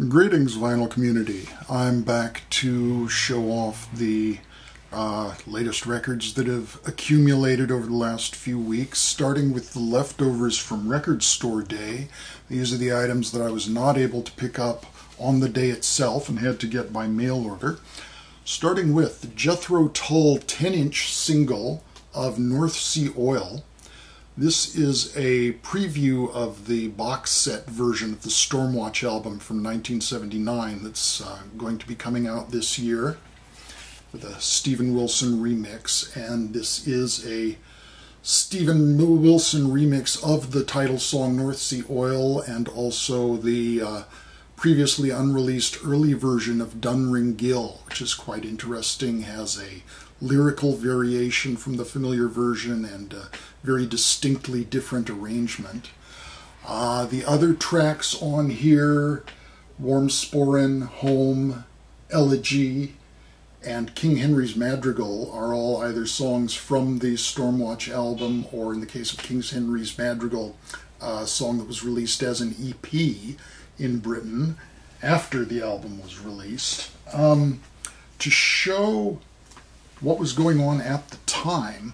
Greetings, vinyl community. I'm back to show off the latest records that have accumulated over the last few weeks, starting with the leftovers from Record Store Day. These are the items that I was not able to pick up on the day itself and had to get by mail order. Starting with the Jethro Tull 10-inch single of North Sea Oil. This is a preview of the box set version of the Stormwatch album from 1979 that's going to be coming out this year with a Steven Wilson remix. And this is a Steven Wilson remix of the title song North Sea Oil and also the previously unreleased early version of Dunring Gill, which is quite interesting, has a lyrical variation from the familiar version and a very distinctly different arrangement. The other tracks on here, Warm Sporin, Home, Elegy, and King Henry's Madrigal, are all either songs from the Stormwatch album or, in the case of King Henry's Madrigal, a song that was released as an EP in Britain after the album was released. To show what was going on at the time,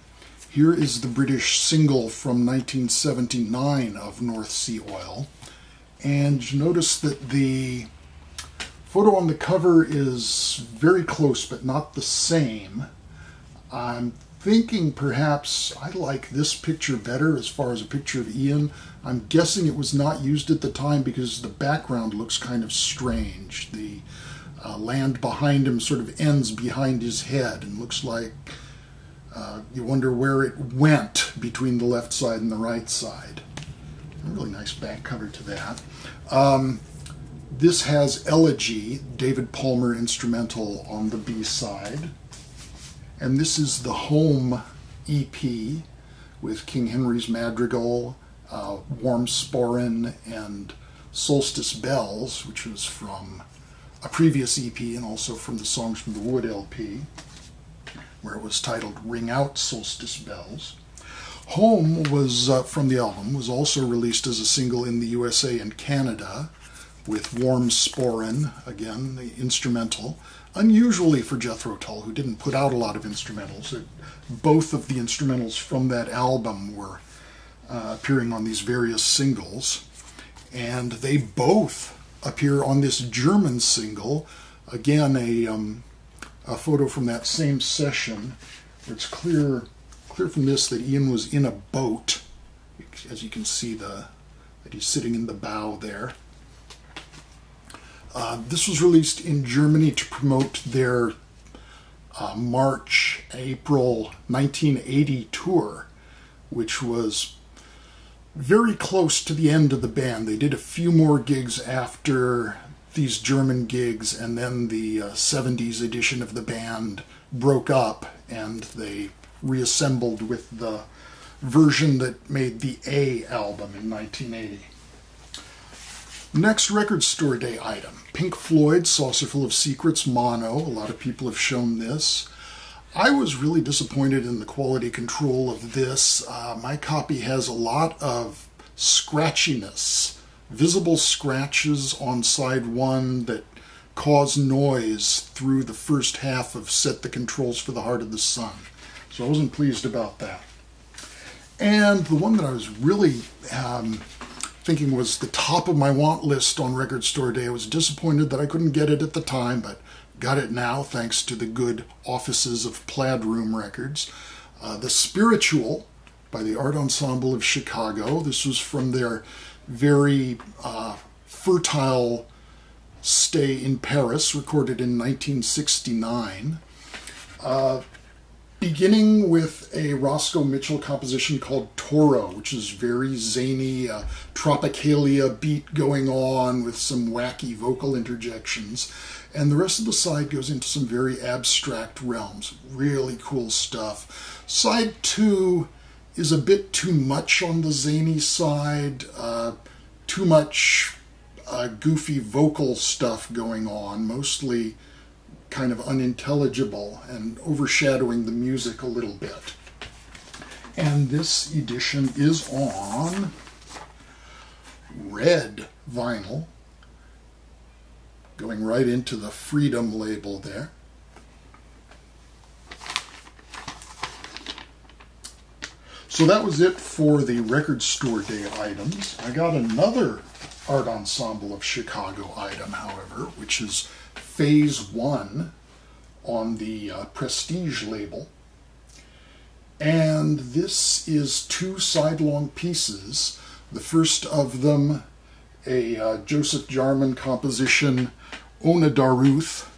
here is the British single from 1979 of North Sea Oil. And you notice that the photo on the cover is very close but not the same. I'm thinking perhaps I like this picture better as far as a picture of Ian. I'm guessing it was not used at the time because the background looks kind of strange. The land behind him sort of ends behind his head and looks like you wonder where it went between the left side and the right side. A really nice back cover to that. This has Elegy, David Palmer instrumental, on the B side. And this is the Home EP with King Henry's Madrigal, Warm Sporin, and Solstice Bells, which was from a previous EP and also from the Songs from the Wood LP, where it was titled Ring Out Solstice Bells. Home was from the album, was also released as a single in the USA and Canada with Warm Sporin, again, the instrumental. Unusually for Jethro Tull, who didn't put out a lot of instrumentals. Both of the instrumentals from that album were appearing on these various singles, and they both appear on this German single. Again, a photo from that same session. It's clear from this that Ian was in a boat, as you can see that he's sitting in the bow there. This was released in Germany to promote their March-April 1980 tour, which was very close to the end of the band. They did a few more gigs after these German gigs, and then the 70s edition of the band broke up, and they reassembled with the version that made the A album in 1980. Next Record Store Day item, Pink Floyd, Saucerful of Secrets, mono. A lot of people have shown this. I was really disappointed in the quality control of this. My copy has a lot of scratchiness, visible scratches on side one that cause noise through the first half of Set the Controls for the Heart of the Sun. So I wasn't pleased about that. And the one that I was really thinking was the top of my want list on Record Store Day. I was disappointed that I couldn't get it at the time, but got it now thanks to the good offices of Plaid Room Records. The Spiritual by the Art Ensemble of Chicago. This was from their very fertile stay in Paris, recorded in 1969. Beginning with a Roscoe Mitchell composition called Toro, which is very zany, Tropicalia beat going on with some wacky vocal interjections. And the rest of the side goes into some very abstract realms. Really cool stuff. Side 2 is a bit too much on the zany side, too much goofy vocal stuff going on, mostly kind of unintelligible and overshadowing the music a little bit. And this edition is on red vinyl going right into the Freedom label there. So that was it for the Record Store Day items. I got another Art Ensemble of Chicago item, however, which is Phase 1 on the Prestige label. And this is 2 side-long pieces. The first of them, a Joseph Jarman composition, Ona Daruth,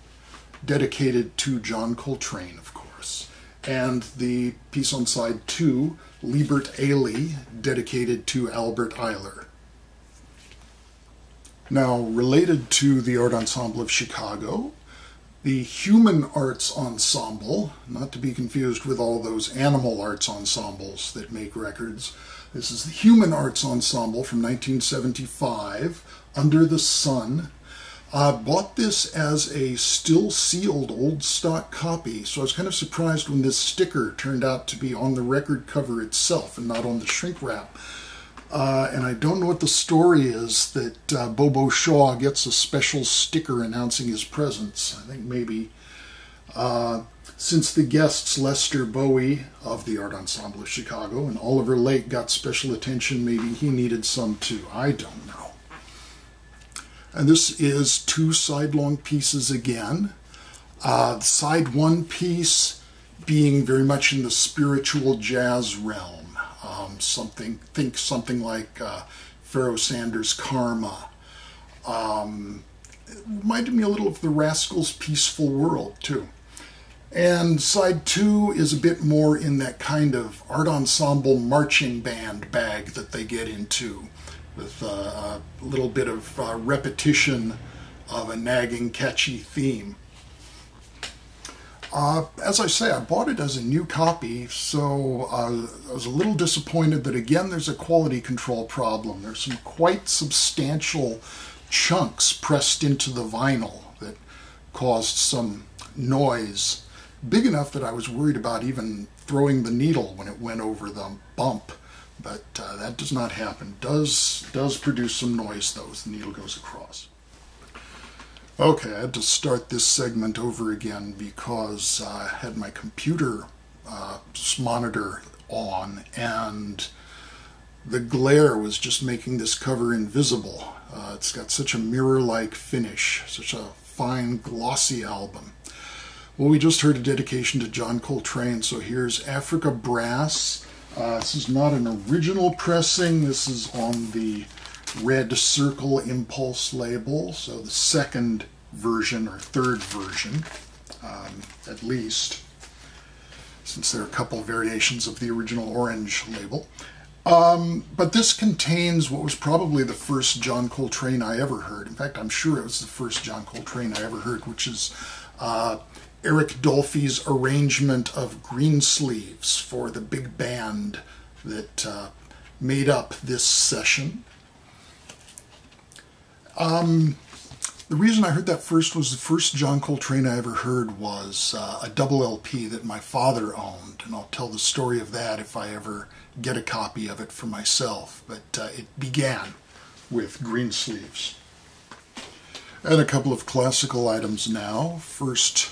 dedicated to John Coltrane, of course. And the piece on side 2, Liebert Ailey, dedicated to Albert Eiler. Now, related to the Art Ensemble of Chicago, the Human Arts Ensemble, not to be confused with all those animal arts ensembles that make records. This is the Human Arts Ensemble from 1975, Under the Sun. I bought this as a still sealed old stock copy, so I was kind of surprised when this sticker turned out to be on the record cover itself and not on the shrink wrap. And I don't know what the story is that Bobo Shaw gets a special sticker announcing his presence. I think maybe since the guests Lester Bowie of the Art Ensemble of Chicago and Oliver Lake got special attention, maybe he needed some too. I don't know. And this is 2 side-long pieces again. Side 1 piece being very much in the spiritual jazz realm. Think something like Pharoah Sanders' Karma. It reminded me a little of the Rascals' Peaceful World, too. And side 2 is a bit more in that kind of art ensemble marching band bag that they get into, with a little bit of repetition of a nagging, catchy theme. As I say, I bought it as a new copy, so I was a little disappointed that, again, there's a quality control problem. There's some quite substantial chunks pressed into the vinyl that caused some noise, big enough that I was worried about even throwing the needle when it went over the bump. But that does not happen. Does produce some noise, though, as the needle goes across. Okay, I had to start this segment over again because I had my computer monitor on, and the glare was just making this cover invisible. It's got such a mirror-like finish, such a fine, glossy album. Well, we just heard a dedication to John Coltrane, so here's Africa Brass. This is not an original pressing. This is on the Red Circle Impulse label, so the second version or third version, at least, since there are a couple variations of the original orange label. But this contains what was probably the first John Coltrane I ever heard. In fact, I'm sure it was the first John Coltrane I ever heard, which is Eric Dolphy's arrangement of Greensleeves for the big band that made up this session. The reason I heard that first was the first John Coltrane I ever heard was a double LP that my father owned, and I'll tell the story of that if I ever get a copy of it for myself. But it began with Greensleeves. And a couple of classical items now. First,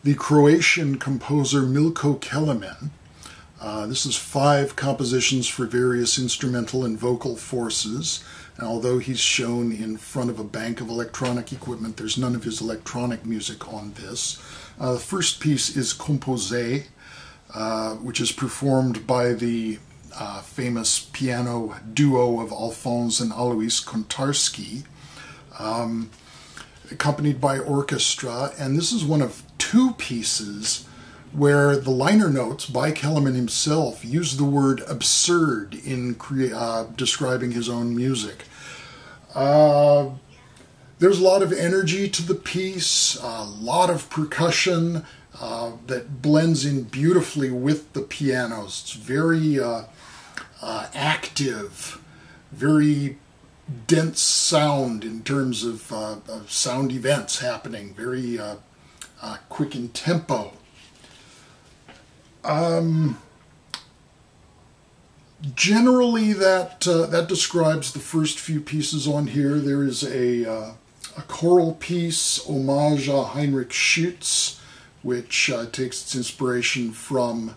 the Croatian composer Milko Kelemen. This is 5 compositions for various instrumental and vocal forces. And although he's shown in front of a bank of electronic equipment, there's none of his electronic music on this. The first piece is Composé, which is performed by the famous piano duo of Alphonse and Alois Kontarski, accompanied by orchestra. And this is one of 2 pieces where the liner notes by Kelemen himself use the word absurd in describing his own music. There's a lot of energy to the piece, a lot of percussion that blends in beautifully with the pianos. It's very active, very dense sound in terms of sound events happening, very quick in tempo. Generally, that describes the first few pieces on here. There is a a choral piece, Hommage à Heinrich Schütz, which takes its inspiration from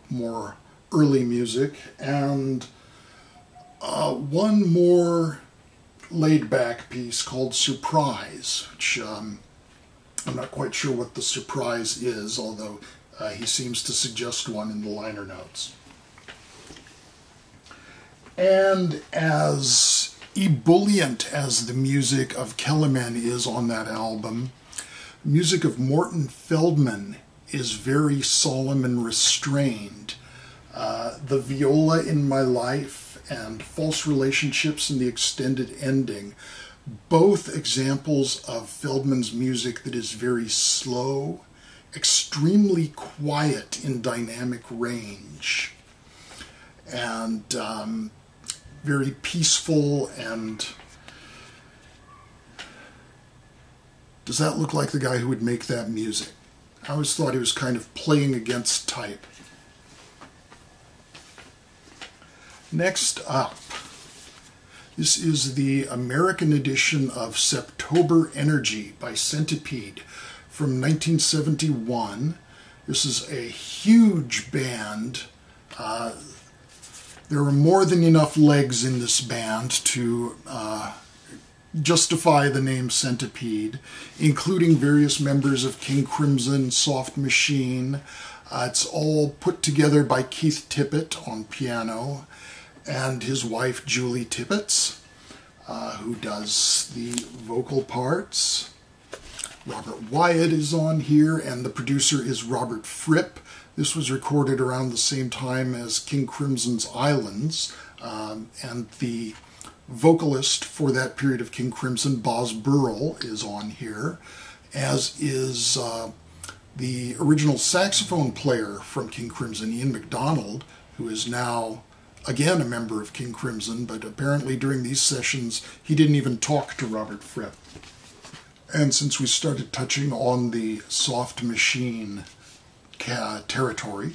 more early music, and one more laid-back piece called Surprise, which I'm not quite sure what the surprise is, although he seems to suggest one in the liner notes. And as ebullient as the music of Kellerman is on that album, music of Morton Feldman is very solemn and restrained. The Viola in My Life and False Relationships in the Extended Ending, both examples of Feldman's music that is very slow, extremely quiet in dynamic range, and very peaceful. And does that look like the guy who would make that music? I always thought he was kind of playing against type. Next up, this is the American edition of Septober Energy by Centipede from 1971. This is a huge band. There are more than enough legs in this band to justify the name Centipede, including various members of King Crimson, Soft Machine. It's all put together by Keith Tippett on piano and his wife Julie Tippett, who does the vocal parts. Robert Wyatt is on here, and the producer is Robert Fripp. This was recorded around the same time as King Crimson's Islands, and the vocalist for that period of King Crimson, Boz Burrell, is on here, as is the original saxophone player from King Crimson, Ian MacDonald, who is now, again, a member of King Crimson, but apparently during these sessions he didn't even talk to Robert Fripp. And since we started touching on the Soft Machine territory,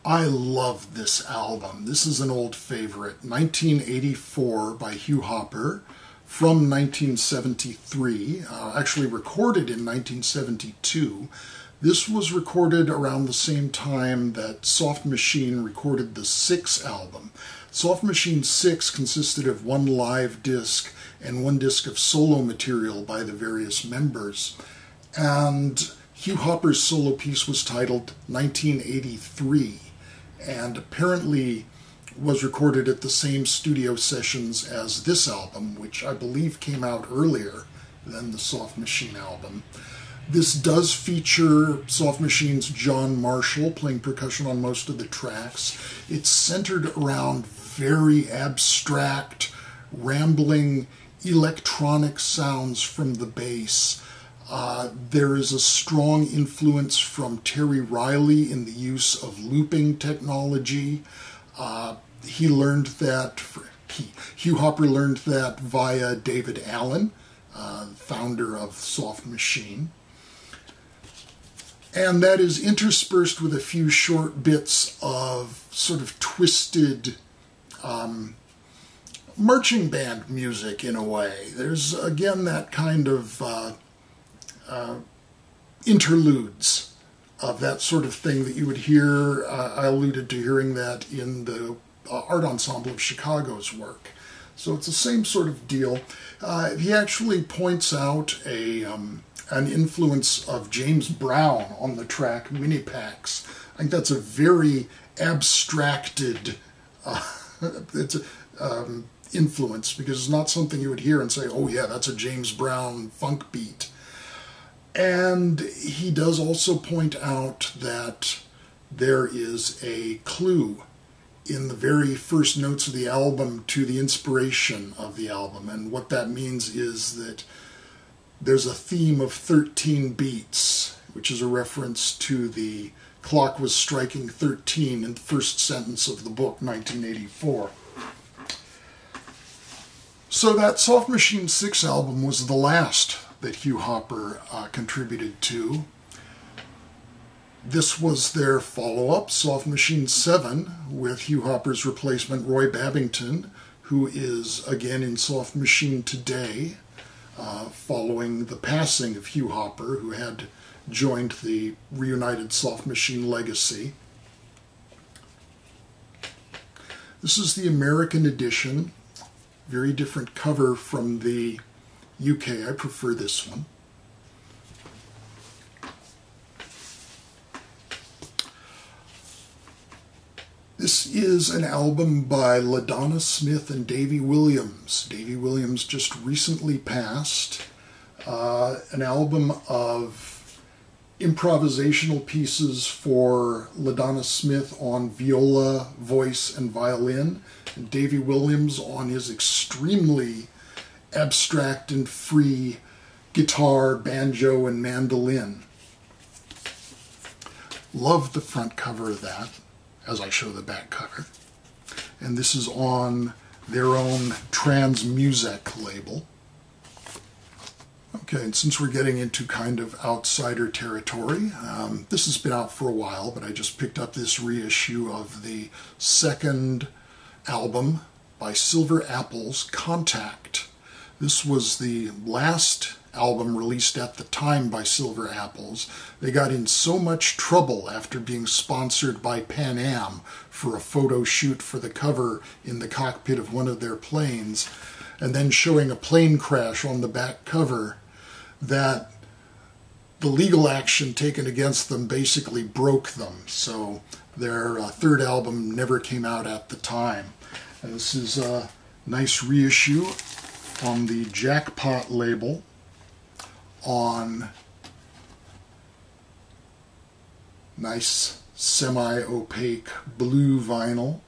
I love this album. This is an old favorite, 1984 by Hugh Hopper, from 1973, actually recorded in 1972. This was recorded around the same time that Soft Machine recorded the Six album. Soft Machine 6 consisted of one live disc and one disc of solo material by the various members. And Hugh Hopper's solo piece was titled 1983, and apparently was recorded at the same studio sessions as this album, which I believe came out earlier than the Soft Machine album. This does feature Soft Machine's John Marshall playing percussion on most of the tracks. It's centered around very abstract, rambling electronic sounds from the bass. There is a strong influence from Terry Riley in the use of looping technology. Hugh Hopper learned that via David Allen, founder of Soft Machine. And that is interspersed with a few short bits of sort of twisted marching band music in a way. There's, again, that kind of interludes of that sort of thing that you would hear. I alluded to hearing that in the Art Ensemble of Chicago's work. So it's the same sort of deal. He actually points out an influence of James Brown on the track Mini Packs. I think that's a very abstracted influence, because it's not something you would hear and say, oh yeah, that's a James Brown funk beat. And he does also point out that there is a clue in the very first notes of the album to the inspiration of the album. And what that means is that there's a theme of 13 beats, which is a reference to the clock was striking 13 in the first sentence of the book, 1984. So that Soft Machine 6 album was the last that Hugh Hopper contributed to. This was their follow-up, Soft Machine 7, with Hugh Hopper's replacement Roy Babington, who is again in Soft Machine today. following the passing of Hugh Hopper, who had joined the reunited Soft Machine legacy. This is the American edition. Very different cover from the UK. I prefer this one. This is an album by LaDonna Smith and Davy Williams. Davy Williams just recently passed. An album of improvisational pieces for LaDonna Smith on viola, voice, and violin, and Davy Williams on his extremely abstract and free guitar, banjo, and mandolin. Love the front cover of that, as I show the back cover. And this is on their own Transmusic label. Okay, and since we're getting into kind of outsider territory, this has been out for a while, but I just picked up this reissue of the second album by Silver Apples, Contact. This was the last album released at the time by Silver Apples. They got in so much trouble after being sponsored by Pan Am for a photo shoot for the cover in the cockpit of one of their planes, and then showing a plane crash on the back cover, that the legal action taken against them basically broke them. So their third album never came out at the time. And this is a nice reissue on the Jackpot label on nice semi-opaque blue vinyl.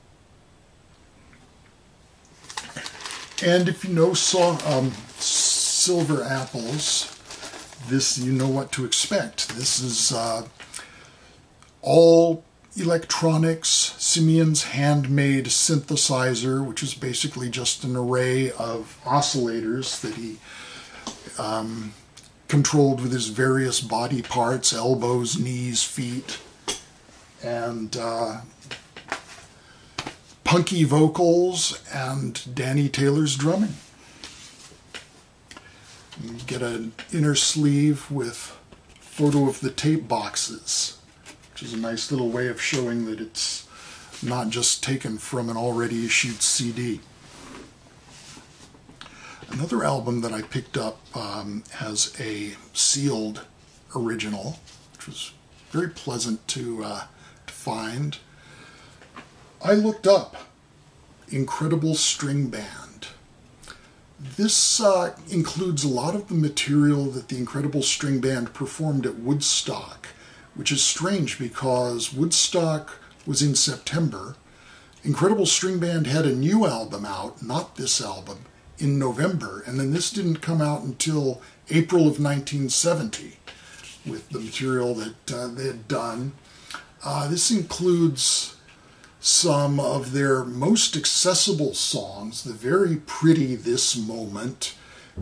And if you know Silver Apples, this, you know what to expect. This is all electronics, Simeon's handmade synthesizer, which is basically just an array of oscillators that he controlled with his various body parts, elbows, knees, feet, and punky vocals and Danny Taylor's drumming. You get an inner sleeve with photo of the tape boxes, which is a nice little way of showing that it's not just taken from an already issued CD. Another album that I picked up as a sealed original, which was very pleasant to find. I looked up Incredible String Band. This includes a lot of the material that the Incredible String Band performed at Woodstock, which is strange because Woodstock was in September. Incredible String Band had a new album out, not this album, in November, and then this didn't come out until April of 1970 with the material that they had done. This includes some of their most accessible songs, the very pretty This Moment,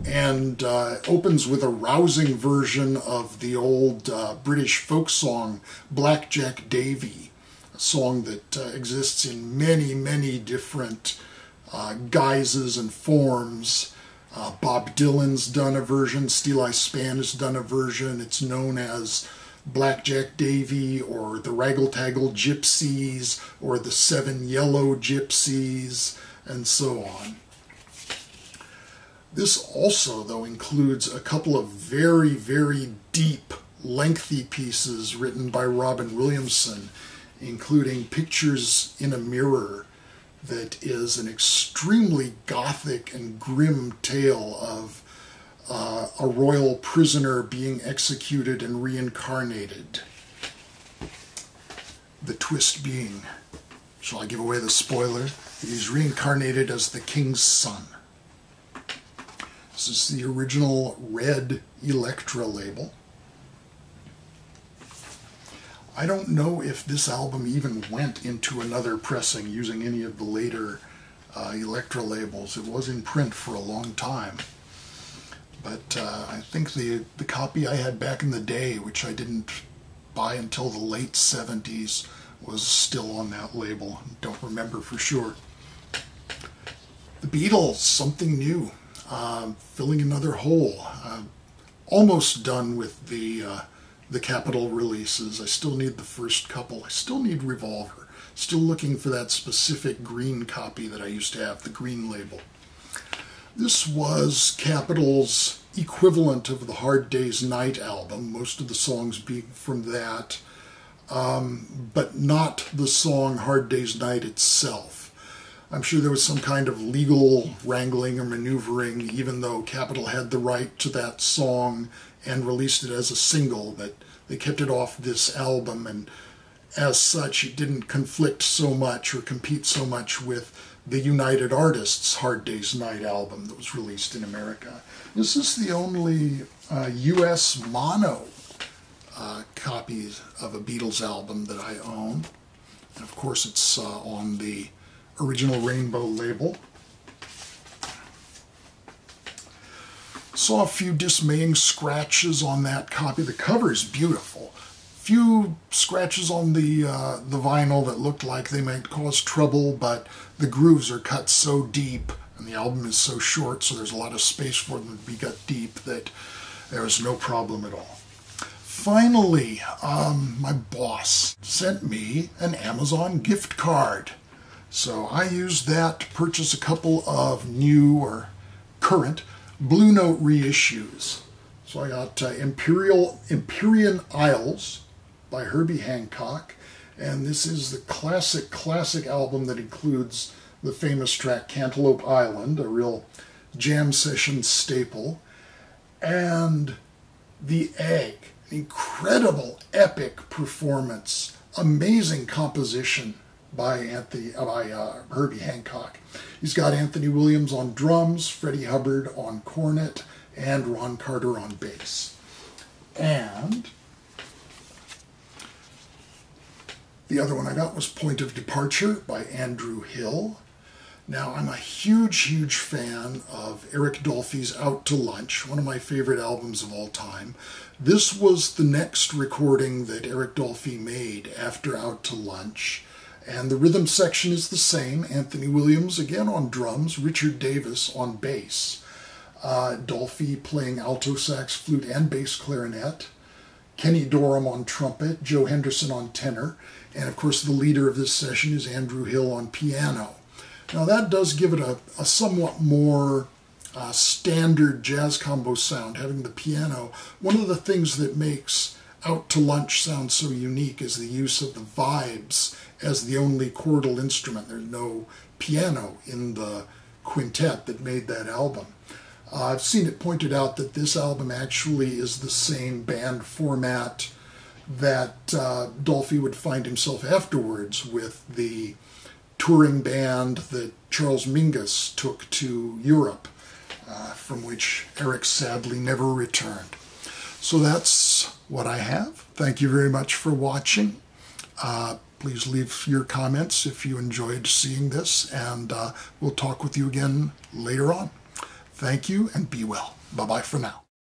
and opens with a rousing version of the old British folk song Blackjack Davy, a song that exists in many, many different guises and forms. Bob Dylan's done a version, Steeleye Span has done a version. It's known as Blackjack Davy, or the Raggle-Taggle Gypsies, or the Seven Yellow Gypsies, and so on. This also, though, includes a couple of very, very deep, lengthy pieces written by Robin Williamson, including Pictures in a Mirror, that is an extremely gothic and grim tale of a royal prisoner being executed and reincarnated. The twist being, shall I give away the spoiler? He's reincarnated as the king's son. This is the original red Electro label. I don't know if this album even went into another pressing using any of the later Electro labels. It was in print for a long time. But I think the copy I had back in the day, which I didn't buy until the late 70s, was still on that label. Don't remember for sure. The Beatles, something new. filling another hole. Almost done with the Capitol releases. I still need the first couple. I still need Revolver. Still looking for that specific green copy that I used to have, the green label. This was Capitol's equivalent of the Hard Day's Night album, most of the songs being from that, but not the song Hard Day's Night itself. I'm sure there was some kind of legal wrangling or maneuvering, even though Capitol had the right to that song and released it as a single, that they kept it off this album, and as such it didn't conflict so much or compete so much with the United Artists' Hard Day's Night album that was released in America. This is the only U.S. mono copy of a Beatles album that I own. And of course it's on the original Rainbow label. Saw a few dismaying scratches on that copy. The cover is beautiful. Few scratches on the vinyl that looked like they might cause trouble, but the grooves are cut so deep and the album is so short, so there's a lot of space for them to be cut deep, that there is no problem at all. Finally, my boss sent me an Amazon gift card. So I used that to purchase a couple of new or current Blue Note reissues. So I got Empyrean Isles by Herbie Hancock, and this is the classic album that includes the famous track Cantaloupe Island, a real jam session staple, and The Egg, an incredible epic performance, amazing composition by Herbie Hancock. He's got Anthony Williams on drums, Freddie Hubbard on cornet, and Ron Carter on bass. And the other one I got was Point of Departure by Andrew Hill. Now, I'm a huge fan of Eric Dolphy's Out to Lunch, one of my favorite albums of all time. This was the next recording that Eric Dolphy made after Out to Lunch. And the rhythm section is the same. Anthony Williams, again on drums, Richard Davis on bass. Dolphy playing alto sax, flute, and bass clarinet. Kenny Dorham on trumpet, Joe Henderson on tenor, and of course the leader of this session is Andrew Hill on piano. Now that does give it a somewhat more standard jazz combo sound, having the piano. One of the things that makes Out to Lunch sound so unique is the use of the vibes as the only chordal instrument. There's no piano in the quintet that made that album. I've seen it pointed out that this album actually is the same band format that Dolphy would find himself afterwards with the touring band that Charles Mingus took to Europe, from which Eric sadly never returned. So that's what I have. Thank you very much for watching. Please leave your comments if you enjoyed seeing this, and we'll talk with you again later on. Thank you, and be well. Bye-bye for now.